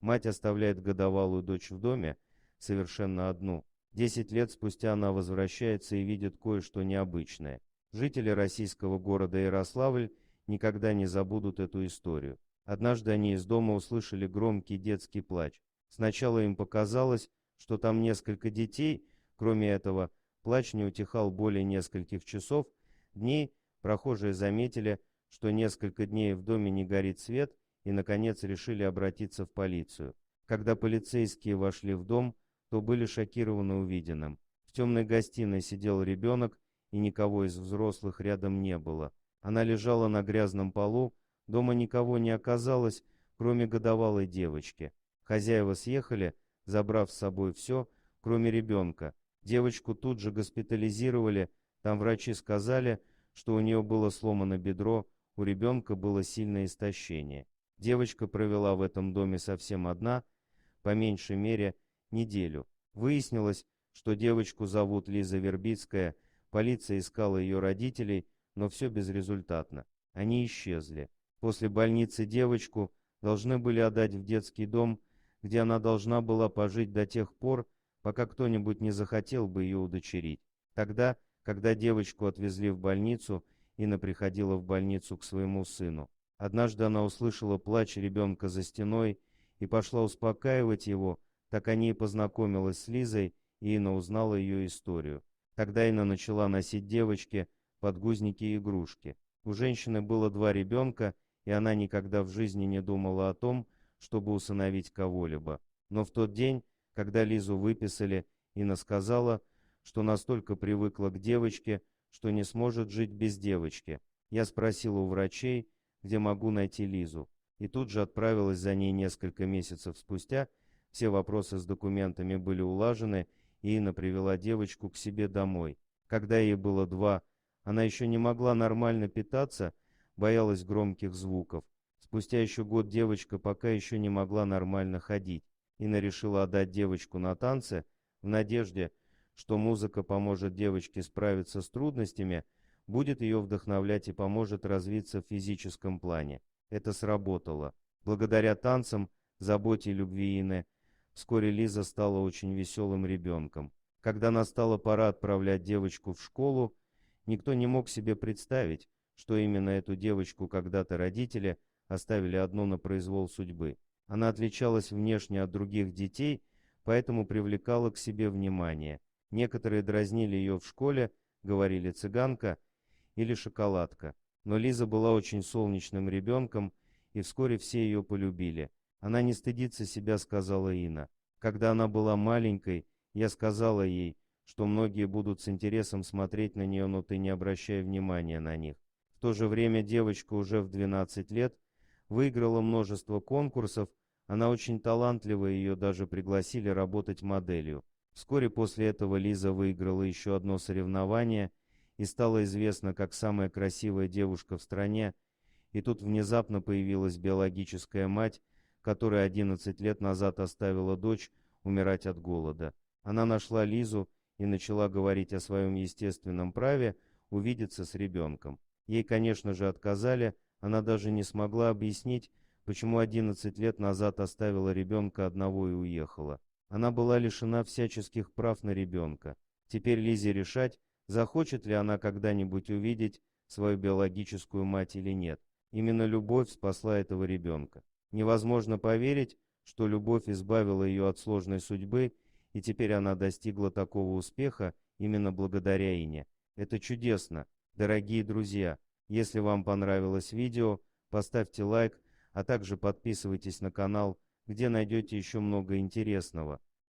Мать оставляет годовалую дочь в доме, совершенно одну. 10 лет спустя она возвращается и видит кое-что необычное. Жители российского города Ярославль никогда не забудут эту историю. Однажды они из дома услышали громкий детский плач. Сначала им показалось, что там несколько детей. Кроме этого, плач не утихал более нескольких часов, дней. Прохожие заметили, что несколько дней в доме не горит свет, и, наконец, решили обратиться в полицию. Когда полицейские вошли в дом, то были шокированы увиденным. В темной гостиной сидел ребенок, и никого из взрослых рядом не было. Она лежала на грязном полу, дома никого не оказалось, кроме годовалой девочки. Хозяева съехали, забрав с собой все, кроме ребенка. Девочку тут же госпитализировали, там врачи сказали, что у нее было сломано бедро, у ребенка было сильное истощение. Девочка провела в этом доме совсем одна, по меньшей мере, неделю. Выяснилось, что девочку зовут Лиза Вербицкая, полиция искала ее родителей, но все безрезультатно. Они исчезли. После больницы девочку должны были отдать в детский дом, где она должна была пожить до тех пор, пока кто-нибудь не захотел бы ее удочерить. Тогда, когда девочку отвезли в больницу, Инна приходила в больницу к своему сыну. Однажды она услышала плач ребенка за стеной и пошла успокаивать его. Так они и познакомилась с Лизой, и Инна узнала ее историю. Тогда Инна начала носить девочке подгузники и игрушки. У женщины было 2 ребенка, и она никогда в жизни не думала о том, чтобы усыновить кого-либо. Но в тот день, когда Лизу выписали, Инна сказала, что настолько привыкла к девочке, что не сможет жить без девочки. Я спросила у врачей, где могу найти Лизу, и тут же отправилась за ней несколько месяцев спустя. Все вопросы с документами были улажены, и Инна привела девочку к себе домой. Когда ей было 2, она еще не могла нормально питаться, боялась громких звуков. Спустя еще год девочка пока еще не могла нормально ходить. Инна решила отдать девочку на танцы в надежде, что музыка поможет девочке справиться с трудностями, будет ее вдохновлять и поможет развиться в физическом плане. Это сработало. Благодаря танцам, заботе и любви Инны, вскоре Лиза стала очень веселым ребенком. Когда настала пора отправлять девочку в школу, никто не мог себе представить, что именно эту девочку когда-то родители оставили одну на произвол судьбы. Она отличалась внешне от других детей, поэтому привлекала к себе внимание. Некоторые дразнили ее в школе, говорили «цыганка» или «шоколадка». Но Лиза была очень солнечным ребенком, и вскоре все ее полюбили. Она не стыдится себя, сказала Инна. Когда она была маленькой, я сказала ей, что многие будут с интересом смотреть на нее, но ты не обращай внимания на них. В то же время девочка уже в 12 лет выиграла множество конкурсов, она очень талантливая, ее даже пригласили работать моделью. Вскоре после этого Лиза выиграла еще одно соревнование и стала известна как самая красивая девушка в стране, и тут внезапно появилась биологическая мать, которая 11 лет назад оставила дочь умирать от голода. Она нашла Лизу и начала говорить о своем естественном праве увидеться с ребенком. Ей, конечно же, отказали, она даже не смогла объяснить, почему 11 лет назад оставила ребенка одного и уехала. Она была лишена всяческих прав на ребенка. Теперь Лизе решать, захочет ли она когда-нибудь увидеть свою биологическую мать или нет. Именно любовь спасла этого ребенка. Невозможно поверить, что любовь избавила ее от сложной судьбы, и теперь она достигла такого успеха именно благодаря Ине. Это чудесно, дорогие друзья. Если вам понравилось видео, поставьте лайк, а также подписывайтесь на канал, где найдете еще много интересного.